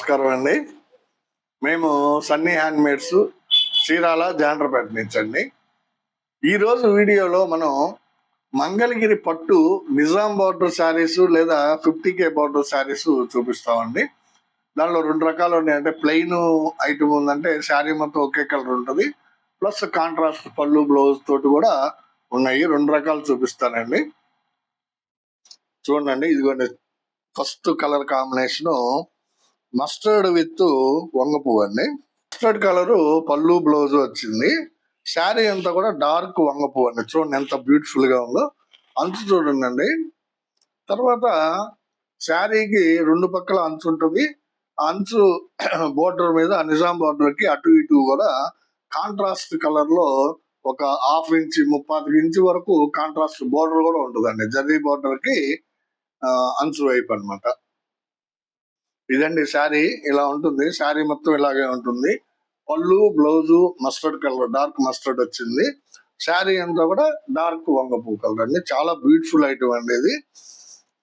నమస్కారం అండి. మేము సన్నీ హ్యాండ్మేడ్స్ చీరాల జాండ్రపేట నుంచి అండి. ఈరోజు వీడియోలో మనం మంగళగిరి పట్టు నిజాం బార్డర్ శారీస్ లేదా 50K బార్డర్ శారీస్ చూపిస్తామండి. దానిలో రెండు రకాలు ఉన్నాయి. అంటే ప్లెయిన్ ఐటమ్ ఉందంటే శారీ మొత్తం ఒకే కలర్ ఉంటుంది, ప్లస్ కాంట్రాస్ట్ పళ్ళు బ్లౌజ్ తోటి కూడా ఉన్నాయి. రెండు రకాలు చూపిస్తానండి. చూడండి, ఇదిగోండి first colour combination mustard with వంగ పువ్వు అండి. మస్టర్డ్ కలరు పళ్ళు బ్లౌజ్ వచ్చింది. శారీ అంతా కూడా డార్క్ వంగ పువ్వు అండి. చూడండి ఎంత బ్యూటిఫుల్ గా ఉందో. అంచు చూడండి. తర్వాత శారీకి రెండు పక్కల అంచు ఉంటుంది. ఆ అంచు బోర్డర్ మీద నిజాం బోర్డర్ కి అటు ఇటు కూడా కాంట్రాస్ట్ కలర్ లో ఒక 1/2 ఇంచ్ 30 ఇంచ్ వరకు కాంట్రాస్ట్ బోర్డర్ కూడా ఉంటుందండి. జరీ బోర్డర్ కి అంచు వైపు అనమాట. ఇదండి శారీ, ఇలా ఉంటుంది. శారీ మొత్తం ఇలాగే ఉంటుంది. పళ్ళు blouse mustard colour, dark mustard వచ్చింది. శారీ అంతా కూడా డార్క్ వంగపూ కలర్ అండి. చాలా బ్యూటిఫుల్ ఐటమ్ అండి ఇది.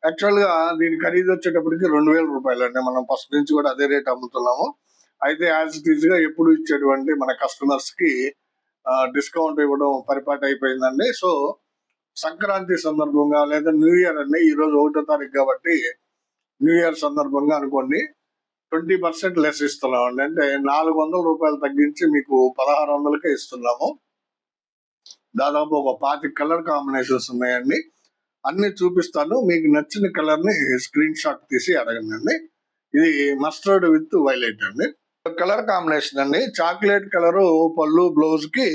యాక్చువల్ గా దీని ఖరీదు వచ్చేటప్పటికి 2000 రూపాయలు అండి. మనం ఫస్ట్ నుంచి కూడా అదే రేట్ అమ్ముతున్నాము. అయితే యాజ్ ఇట్ ఈజ్ గా ఎప్పుడు ఇచ్చేటువంటి మన కస్టమర్స్ కి డిస్కౌంట్ ఇవ్వడం పరిపాటి అయిపోయిందండి. సో సంక్రాంతి సందర్భంగా లేదా న్యూ ఇయర్ అండి, ఈ రోజు 1వ తారీఖు కాబట్టి న్యూ ఇయర్ సందర్భంగా అనుకోండి 20% లెస్ ఇస్తున్నాం అండి. అంటే 400 రూపాయలు తగ్గించి మీకు 1600కే ఇస్తున్నాము. దాదాపు ఒక 25 కలర్ కాంబినేషన్స్ ఉన్నాయండి. అన్ని చూపిస్తాను. మీకు నచ్చిన కలర్ ని స్క్రీన్ షాట్ తీసి అడగండి. ఇది మస్టర్డ్ విత్ వైలెట్ అండి. కలర్ కాంబినేషన్ అండి. చాక్లెట్ కలరు పళ్ళు బ్లౌజ్ కి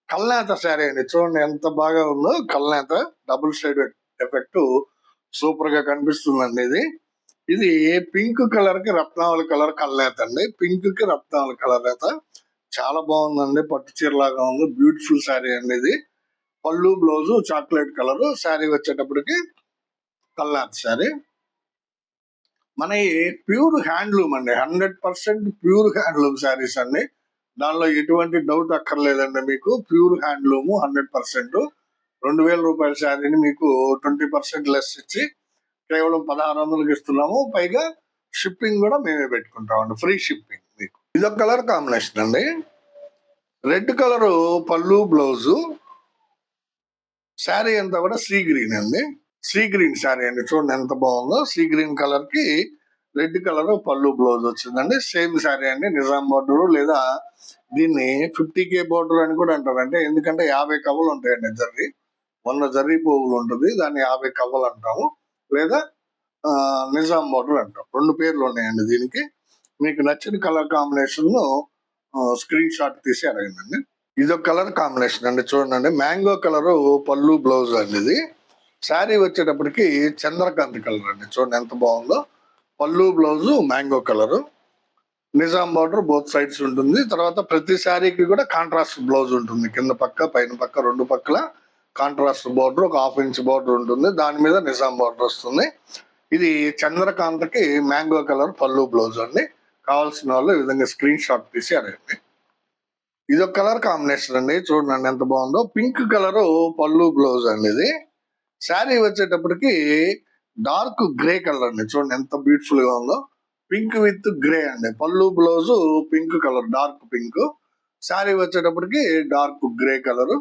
కల్నేత శారీ అండి. చూడండి ఎంత బాగా ఉందో. కల్నేత డబుల్ షేడ్ ఎఫెక్ట్ సూపర్ గా కనిపిస్తుందండి. ఇది పింక్ కలర్ కి రత్నావళి కలర్ కల్నేత అండి. పింక్ కి రత్నావళి కలర్ నేత చాలా బాగుందండి. పట్టు చీర లాగా ఉంది. బ్యూటిఫుల్ శారీ అండి ఇది. పళ్ళు బ్లౌజ్ చాక్లెట్ కలర్, శారీ వచ్చేటప్పటికి కల్నేత శారీ. మన ప్యూర్ హ్యాండ్లూమ్ అండి. 100% ప్యూర్ హ్యాండ్లూమ్ శారీస్ అండి. దానిలో ఎటువంటి డౌట్ అక్కర్లేదండి. మీకు ప్యూర్ హ్యాండ్లూమ్ 100%. 2000 రూపాయల శారీని మీకు 20% లెస్ ఇచ్చి కేవలం 1600కి ఇస్తున్నాము. పైగా షిప్పింగ్ కూడా మేమే పెట్టుకుంటామండి. ఫ్రీ షిప్పింగ్ మీకు. ఇదొక కలర్ కాంబినేషన్ అండి. రెడ్ కలర్ పళ్ళు బ్లౌజు, శారీ అంతా కూడా సీ గ్రీన్ అండి. సీ గ్రీన్ శారీ అండి. చూడండి ఎంత బాగుందో. సీ గ్రీన్ కలర్ కి రెడ్ కలర్ పళ్ళు బ్లౌజ్ వచ్చిందండి. సేమ్ శారీ అండి. నిజాం బోర్డర్ లేదా దీన్ని 50K బోర్డర్ అని కూడా అంటారు. అంటే ఎందుకంటే 50 కవ్వలు ఉంటాయండి. జర్రీ 100 జర్రీ పోగులు ఉంటుంది. దాన్ని 50 కవ్వలు అంటాము. లేదా నిజాం బోర్డర్ అంటాం. రెండు పేర్లు ఉన్నాయండి దీనికి. మీకు నచ్చిన కలర్ కాంబినేషన్ స్క్రీన్ షాట్ తీసి అడగండి. ఇదొక కలర్ కాంబినేషన్ అండి. చూడండి మ్యాంగో కలర్ పళ్ళు బ్లౌజ్ అండి. ఇది శారీ వచ్చేటప్పటికి చంద్రకాంతి కలర్ అండి. చూడండి ఎంత బాగుందో. పళ్ళు blouse mango colour, Nizam border both sides ఉంటుంది. తర్వాత ప్రతి శారీకి కూడా కాంట్రాస్ట్ బ్లౌజ్ ఉంటుంది. కింద పక్క పైన పక్క రెండు పక్కల కాంట్రాస్ట్ బార్డర్, ఒక 1/2 ఇంచ్ బార్డర్ ఉంటుంది. దాని మీద నిజాం బార్డర్ వస్తుంది. ఇది చంద్రకాంతకి మ్యాంగో కలర్ పళ్ళు బ్లౌజ్ అండి. కావాల్సిన వాళ్ళు ఈ విధంగా స్క్రీన్ షాట్ తీసి అడగండి. ఇదొక కలర్ కాంబినేషన్ అండి. చూడండి ఎంత బాగుందో. పింక్ కలర్ పళ్ళు బ్లౌజ్ అండి. ఇది శారీ వచ్చేటప్పటికి డార్క్ గ్రే కలర్ అండి. చూడండి ఎంత బ్యూటిఫుల్ గా ఉందో. పింక్ విత్ గ్రే అండి. పళ్ళు blouse pink colour, dark pink. Sari వచ్చేటప్పటికి dark grey colour.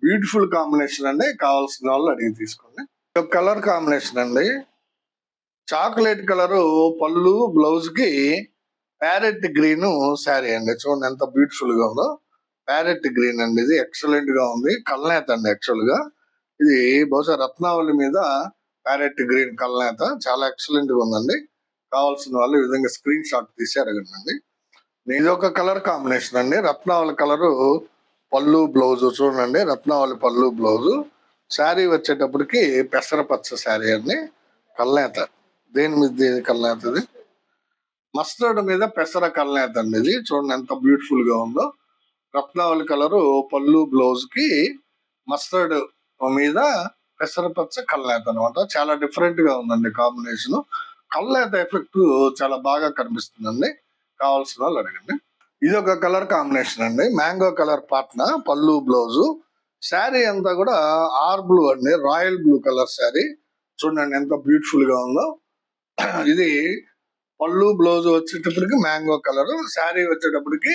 Beautiful combination అండి. కావాల్సిన వాళ్ళు అడిగి తీసుకోండి. కలర్ కాంబినేషన్ అండి. చాక్లెట్ కలర్ పళ్ళు బ్లౌజ్ కి ప్యారెట్ గ్రీన్ శారీ అండి. చూడండి ఎంత బ్యూటిఫుల్ గా ఉందో. ప్యారెట్ గ్రీన్ అండి. ఇది ఎక్సలెంట్ గా ఉంది. కల్నేత అండి. యాక్చువల్ గా ఇది బహుశా రత్నావళి మీద ప్యారెట్ గ్రీన్ కల్నేత చాలా ఎక్సలెంట్ గా ఉందండి. కావాల్సిన వాళ్ళు ఈ విధంగా స్క్రీన్ షాట్ తీసి అడగండి. ఇది ఒక కలర్ కాంబినేషన్ అండి. రత్నావళి కలరు పళ్ళు బ్లౌజ్. చూడండి రత్నావళి పళ్ళు బ్లౌజ్. శారీ వచ్చేటప్పటికి పెసరపచ్చ శారీ అండి. కల్నేత దేని మీద కల్నేతది? మస్టర్డ్ మీద పెసర కల్నేత అండి. ఇది చూడండి ఎంత బ్యూటిఫుల్ గా ఉందో. రత్నావళి కలరు పళ్ళు బ్లౌజ్ కి మస్టర్డ్ మీద పెసరపచ్చ కల్నేత అనమాట. చాలా డిఫరెంట్ గా ఉందండి కాంబినేషన్. కల్నేత ఎఫెక్ట్ చాలా బాగా కనిపిస్తుందండి. కావాల్సిన వాళ్ళు అడగండి. ఇది ఒక కలర్ కాంబినేషన్ అండి. మ్యాంగో కలర్ పాట్న పళ్ళు బ్లౌజు. శారీ అంతా కూడా ఆర్ బ్లూ అండి. Royal blue colour sari. చూడండి ఎంత బ్యూటిఫుల్ గా ఉందో. ఇది పళ్ళు బ్లౌజ్ వచ్చేటప్పటికి మ్యాంగో కలర్, శారీ వచ్చేటప్పటికి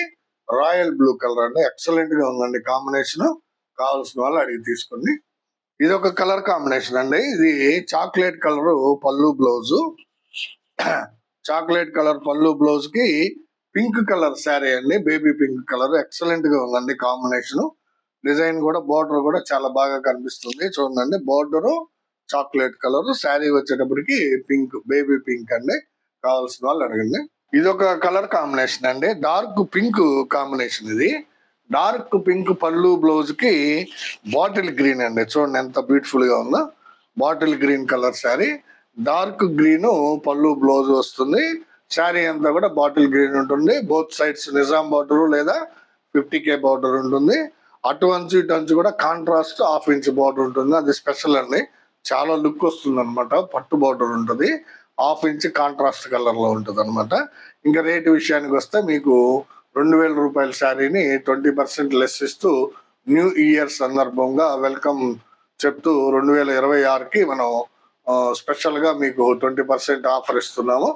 రాయల్ బ్లూ కలర్ అండి. ఎక్సలెంట్ గా ఉందండి కాంబినేషన్. కావాల్సిన వాళ్ళు అడిగి తీసుకోండి. ఇది ఒక కలర్ కాంబినేషన్ అండి. ఇది చాక్లెట్ కలర్ పళ్ళు బ్లౌజ్, చాక్లెట్ కలర్ పళ్ళు బ్లౌజ్ కి పింక్ కలర్ శారీ అండి. బేబీ పింక్ కలర్ ఎక్సలెంట్ గా ఉందండి కాంబినేషన్. డిజైన్ కూడా బోర్డర్ కూడా చాలా బాగా కనిపిస్తుంది. చూడండి, బోర్డర్ చాక్లెట్ కలర్, శారీ వచ్చేటప్పటికి పింక్, బేబీ పింక్ అండి. కావాల్సిన వాళ్ళు అడగండి. ఇది ఒక కలర్ కాంబినేషన్ అండి, డార్క్ పింక్ కాంబినేషన్. ఇది డార్క్ పింక్ పళ్ళు బ్లౌజ్ కి బాటిల్ గ్రీన్ అండి. చూడండి ఎంత బ్యూటిఫుల్ గా ఉందో. Bottle green colour sari, dark green పళ్ళు బ్లౌజ్ వస్తుంది. శారీ అంతా కూడా బాటిల్ గ్రీన్ ఉంటుంది. బోత్ సైడ్స్ నిజాం బార్డర్ లేదా 50K బార్డర్ ఉంటుంది. అటు అంచు ఇటు అంచు కూడా కాంట్రాస్ట్ 1/2 ఇంచ్ బార్డర్ ఉంటుంది. అది స్పెషల్ అండి, చాలా లుక్ వస్తుంది అనమాట. పట్టు బార్డర్ ఉంటుంది, 1/2 ఇంచ్ కాంట్రాస్ట్ కలర్ లో ఉంటుంది అనమాట. ఇంకా రేటు విషయానికి వస్తే మీకు 2000 రూపాయల శారీని 20% లెస్ ఇస్తూ న్యూ ఇయర్ సందర్భంగా వెల్కమ్ చెప్తూ 2026కి మనం స్పెషల్ గా మీకు 20% ఆఫర్ ఇస్తున్నాము.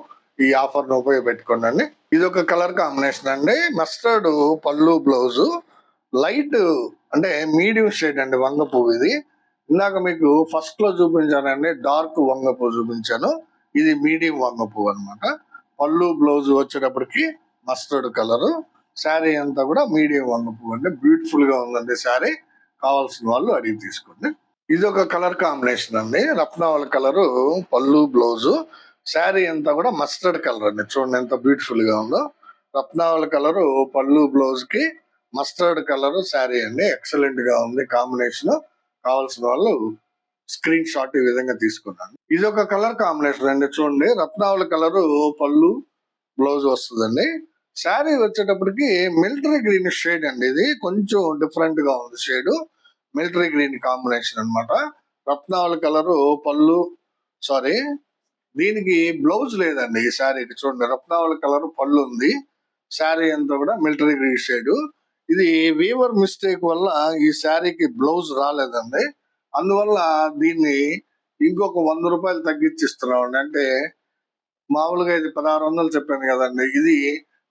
ఈ ఆఫర్ ను ఉపయోగపెట్టుకోండి. ఇది ఒక కలర్ కాంబినేషన్ అండి, మస్టర్డ్ పళ్ళు బ్లౌజ్, లైట్ అంటే మీడియం షేడ్ అండి వంగ పువ్వు. ఇది ఇందాక మీకు ఫస్ట్ లో చూపించానండి, డార్క్ వంగ పువ్వు చూపించాను. ఇది మీడియం వంగ పువ్వు అనమాట. పళ్ళు బ్లౌజ్ వచ్చేటప్పటికి మస్టర్డ్ కలర్, శారీ అంతా కూడా మీడియం వంగ పువ్వు అండి. బ్యూటిఫుల్ గా ఉందండి శారీ. కావాల్సిన వాళ్ళు అడిగి తీసుకోండి. ఇది ఒక కలర్ కాంబినేషన్ అండి, రత్నావళి కలర్ పళ్ళు బ్లౌజ్, శారీ అంతా కూడా మస్టర్డ్ కలర్ అండి. చూడండి ఎంత బ్యూటిఫుల్ గా ఉందో. రత్నావళి కలర్ పళ్ళు బ్లౌజ్ కి మస్టర్డ్ కలర్ శారీ అండి. ఎక్సలెంట్ గా ఉంది కాంబినేషన్. కావాల్సిన వాళ్ళు స్క్రీన్ షాట్ ఈ విధంగా తీసుకున్నాను. ఇది ఒక కలర్ కాంబినేషన్ అండి. చూడండి, రత్నావళి కలర్ పళ్ళు బ్లౌజ్ వస్తుందండి. శారీ వచ్చేటప్పటికి మిలిటరీ గ్రీన్ షేడ్ అండి. ఇది కొంచెం డిఫరెంట్ గా ఉంది షేడ్, మిలిటరీ గ్రీన్ కాంబినేషన్ అన్నమాట. రత్నావళి కలర్ పళ్ళు, సారీ దీనికి బ్లౌజ్ లేదండి ఈ శారీకి. చూడండి, రత్నావళి కలర్ పళ్ళు ఉంది, శారీ అంతా కూడా మిలిటరీ గ్రీన్ షేడ్. ఇది వీవర్ మిస్టేక్ వల్ల ఈ శారీకి బ్లౌజ్ రాలేదండి. అందువల్ల దీన్ని ఇంకొక 100 రూపాయలు తగ్గించిస్తున్నామండి. అంటే మామూలుగా ఇది 1600 చెప్పాను కదండి, ఇది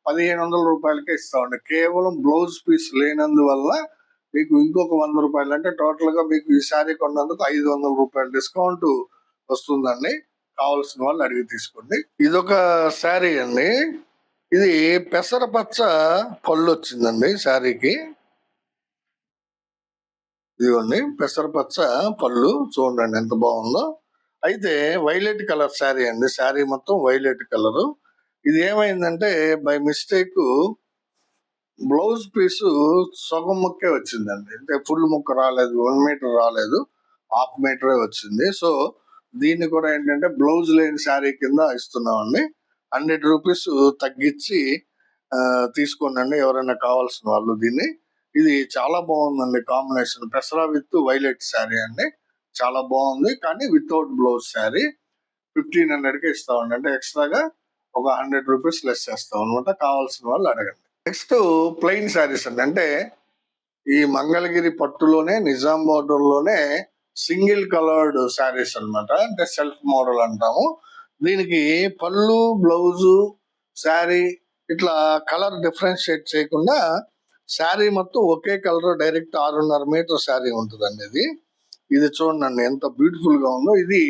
1500 రూపాయలకే ఇస్తామండి. కేవలం బ్లౌజ్ పీస్ లేనందువల్ల మీకు ఇంకొక 100 రూపాయలు, అంటే టోటల్ గా మీకు ఈ శారీ కొన్నందుకు 500 రూపాయలు డిస్కౌంట్ వస్తుందండి. కావాల్సిన వాళ్ళు అడిగి తీసుకోండి. ఇదొక శారీ అండి, ఇది పెసరపచ్చ పళ్ళు వచ్చిందండి శారీకి. ఇదిగోండి పెసరపచ్చ పళ్ళు, చూడండి ఎంత బాగుందో. అయితే వైలెట్ కలర్ శారీ అండి, శారీ మొత్తం వైలెట్ కలర్. ఇది ఏమైందంటే బై మిస్టేక్ బ్లౌజ్ పీసు సగం ముక్కే వచ్చిందండి, అంటే ఫుల్ ముక్క రాలేదు, 1 మీటర్ రాలేదు, 1/2 మీటరే వచ్చింది. సో దీన్ని కూడా ఏంటంటే బ్లౌజ్ లేని శారీ కింద ఇస్తున్నామండి. 100 రూపీస్ తగ్గించి తీసుకోండి ఎవరైనా కావాల్సిన వాళ్ళు దీన్ని. ఇది చాలా బాగుందండి కాంబినేషన్, పెసరా విత్ వైలెట్ శారీ అండి. చాలా బాగుంది, కానీ వితౌట్ బ్లౌజ్ శారీ 1500కి ఇస్తామండి. అంటే ఎక్స్ట్రాగా ఒక 100 రూపీస్ లెస్ చేస్తాం అనమాట. కావాల్సిన వాళ్ళు అడగండి. నెక్స్ట్ ప్లెయిన్ శారీస్ అండి, అంటే ఈ మంగళగిరి పట్టులోనే నిజాం బార్డర్ లోనే సింగిల్ కలర్డ్ శారీస్ అన్నమాట. అంటే సెల్ఫ్ మోడల్ అంటాము దీనికి. పళ్ళు బ్లౌజు శారీ ఇట్లా కలర్ డిఫరెన్షియేట్ చేయకుండా శారీ మొత్తం ఒకే కలర్, డైరెక్ట్ 6.5 మీటర్ శారీ ఉంటుందండి ఇది. ఇది చూడండి ఎంత బ్యూటిఫుల్ గా ఉందో. ఇది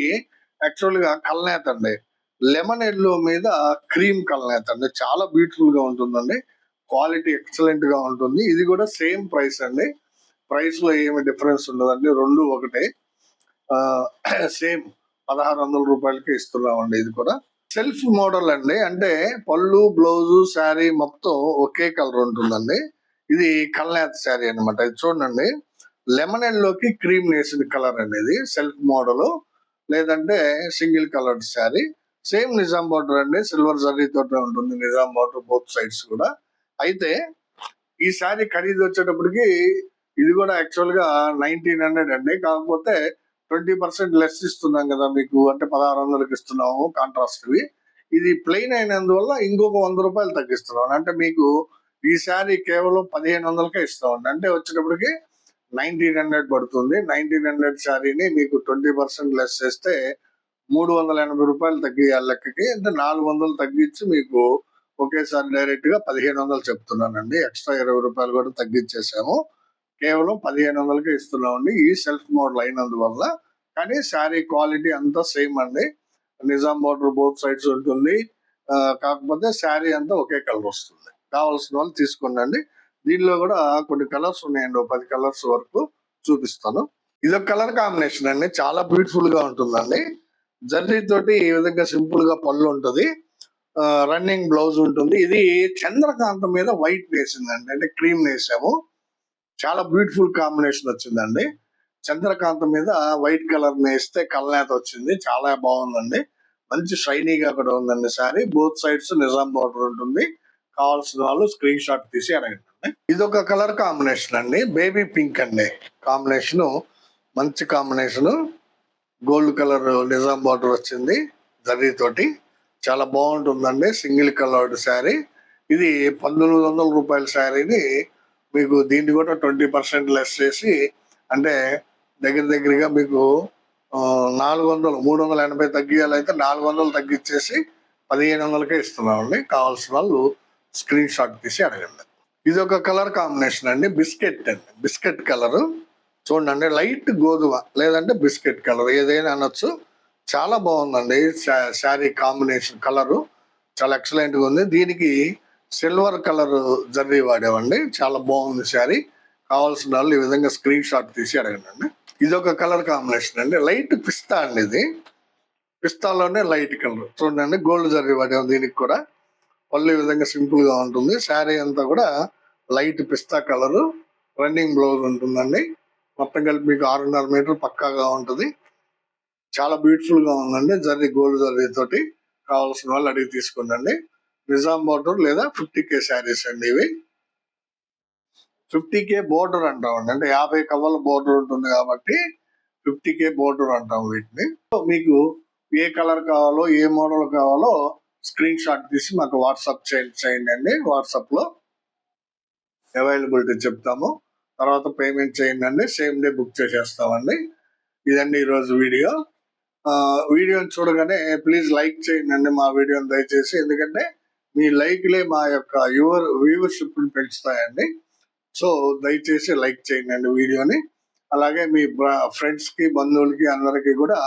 యాక్చువల్ గా కల్నేత అండి, లెమన్ ఎల్లో మీద క్రీమ్ కల్నేత అండి. చాలా బ్యూటిఫుల్ గా ఉంటుందండి, క్వాలిటీ ఎక్సలెంట్ గా ఉంటుంది. ఇది కూడా సేమ్ ప్రైస్ అండి, ప్రైస్ లో ఏమి డిఫరెన్స్ ఉండదండి, రెండు ఒకటే. సేమ్ 1600 రూపాయలకి ఇస్తున్నామండి. ఇది కూడా సెల్ఫ్ మోడల్ అండి, అంటే పళ్ళు బ్లౌజు శారీ మొత్తం ఒకే కలర్ ఉంటుందండి. ఇది కల్నేత శారీ అనమాట. ఇది చూడండి, లెమన్ ఎల్లోకి క్రీమ్ వేసిన కలర్ అండి. ఇది సెల్ఫ్ మోడల్, లేదంటే single coloured sari. Same Nizam border అండి, సిల్వర్ జరీ తోటే ఉంటుంది నిజాం బార్డర్ బోత్ సైడ్స్ కూడా. అయితే ఈ శారీ ఖరీదు వచ్చేటప్పటికి ఇది కూడా యాక్చువల్ గా 1900 అండి, కాకపోతే 20% లెస్ ఇస్తున్నాం కదా మీకు, అంటే 1600కి ఇస్తున్నాము కాంట్రాస్ట్ వి. ఇది ప్లెయిన్ అయినందువల్ల ఇంకొక 100 రూపాయలు తగ్గిస్తున్నాం. అంటే మీకు ఈ శారీ కేవలం 1500కే ఇస్తామండి. అంటే వచ్చేటప్పటికి 1900 పడుతుంది. 1900 శారీని మీకు 20% లెస్ చేస్తే రూ. 380 తగ్గియాలి లెక్కకి. అంటే 400 తగ్గించి మీకు ఒకేసారి డైరెక్ట్ గా 1500 చెప్తున్నానండి. ఎక్స్ట్రా రూ. 20 కూడా తగ్గించేసాము. కేవలం 1500కే ఇస్తున్నామండి. ఈ సెల్ఫ్ మోడల్ అయినందువల్ల. కానీ శారీ క్వాలిటీ అంతా సేమ్ అండి. నిజాం బోర్డర్ బోత్ సైడ్స్ ఉంటుంది. కాకపోతే శారీ అంతా ఒకే కలర్ వస్తుంది. కావాల్సిన వాళ్ళు తీసుకోండి. దీనిలో కూడా కొన్ని కలర్స్ ఉన్నాయండి. 10 కలర్స్ వరకు చూపిస్తాను. ఇదొక కలర్ కాంబినేషన్ అండి. చాలా బ్యూటిఫుల్ గా ఉంటుందండి. జర్నీ తోటి ఈ విధంగా సింపుల్ గా పళ్ళు ఉంటది. రన్నింగ్ బ్లౌజ్ ఉంటుంది. ఇది చంద్రకాంతం మీద వైట్ వేసిందండి. అంటే క్రీమ్ వేసాము. చాలా బ్యూటిఫుల్ కాంబినేషన్ వచ్చిందండి. చంద్రకాంతం మీద వైట్ కలర్ వేస్తే కల్నేత వచ్చింది. చాలా బాగుందండి. మంచి షైనీగా కూడా ఉందండి sorry. Both sides Nizam border ఉంటుంది. కావాల్సిన వాళ్ళు స్క్రీన్ షాట్ తీసి అడగండి. ఇది ఒక కలర్ కాంబినేషన్ అండి. బేబీ పింక్ అండి. కాంబినేషన్ మంచి combination. Gold colour Nizam border వచ్చింది జరీ తోటి. చాలా బాగుంటుందండి. Single coloured sari. ఇది రూ. 1900 శారీని మీకు దీన్ని కూడా 20% లెస్ చేసి, అంటే దగ్గరగా మీకు 400 380 తగ్గియాలైతే 400 తగ్గించేసి 1500కే ఇస్తున్నామండి. కావాల్సిన వాళ్ళు స్క్రీన్ షాట్ తీసి అడగండి. ఇది ఒక కలర్ కాంబినేషన్ అండి. బిస్కెట్ అండి. బిస్కెట్ కలర్ చూడండి. లైట్ గోధుమ లేదంటే బిస్కెట్ కలర్ ఏదైనా అనొచ్చు. చాలా బాగుందండి శారీ కాంబినేషన్. కలరు చాలా ఎక్సలెంట్ గా ఉంది. దీనికి సిల్వర్ కలర్ జర్రీ వాడామండి. చాలా బాగుంది శారీ. కావాల్సిన వాళ్ళు ఈ విధంగా స్క్రీన్ షాట్ తీసి అడగండి. ఇది ఒక కలర్ కాంబినేషన్ అండి. లైట్ పిస్తా అండి. ఇది పిస్తాలోనే లైట్ కలర్ చూడండి. గోల్డ్ జర్రీ వాడాము దీనికి కూడా. పళ్ళు ఈ విధంగా సింపుల్ గా ఉంటుంది. శారీ అంతా కూడా లైట్ పిస్తా కలర్. రన్నింగ్ బ్లౌజ్ ఉంటుందండి. మొత్తం కలిపి మీకు 6.5 మీటర్ పక్కాగా ఉంటుంది. చాలా బ్యూటిఫుల్ గా ఉందండి. జర్రీ గోల్డ్ జర్రీ తోటి. కావాల్సిన వాళ్ళు అడిగి తీసుకోండి. నిజాం బోర్డర్ లేదా 50K శారీస్ అండి ఇవి. 50K బోర్డర్ అంటామండి. అంటే 50 కవర్ల బోర్డర్ ఉంటుంది కాబట్టి 50K బోర్డర్ అంటాం వీటిని. మీకు ఏ కలర్ కావాలో ఏ మోడల్ కావాలో స్క్రీన్ షాట్ తీసి మాకు వాట్సాప్ చేయండి అండి. వాట్సాప్ లో అవైలబిలిటీ చెప్తాము. తర్వాత పేమెంట్ చేయండి అండి. సేమ్ డే బుక్ చేసేస్తామండి. ఇదండి ఈరోజు వీడియో. వీడియోని చూడగానే ప్లీజ్ లైక్ చేయండి అండి మా వీడియోని దయచేసి. ఎందుకంటే మీ లైక్లే మా యొక్క వ్యూవర్షిప్ పెంచుతాయండి. సో దయచేసి లైక్ చేయండి అండి వీడియోని. అలాగే మీ ఫ్రెండ్స్ కి బంధువులకి అందరికీ కూడా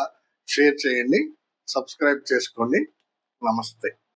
షేర్ చేయండి. సబ్స్క్రైబ్ చేసుకోండి. నమస్తే.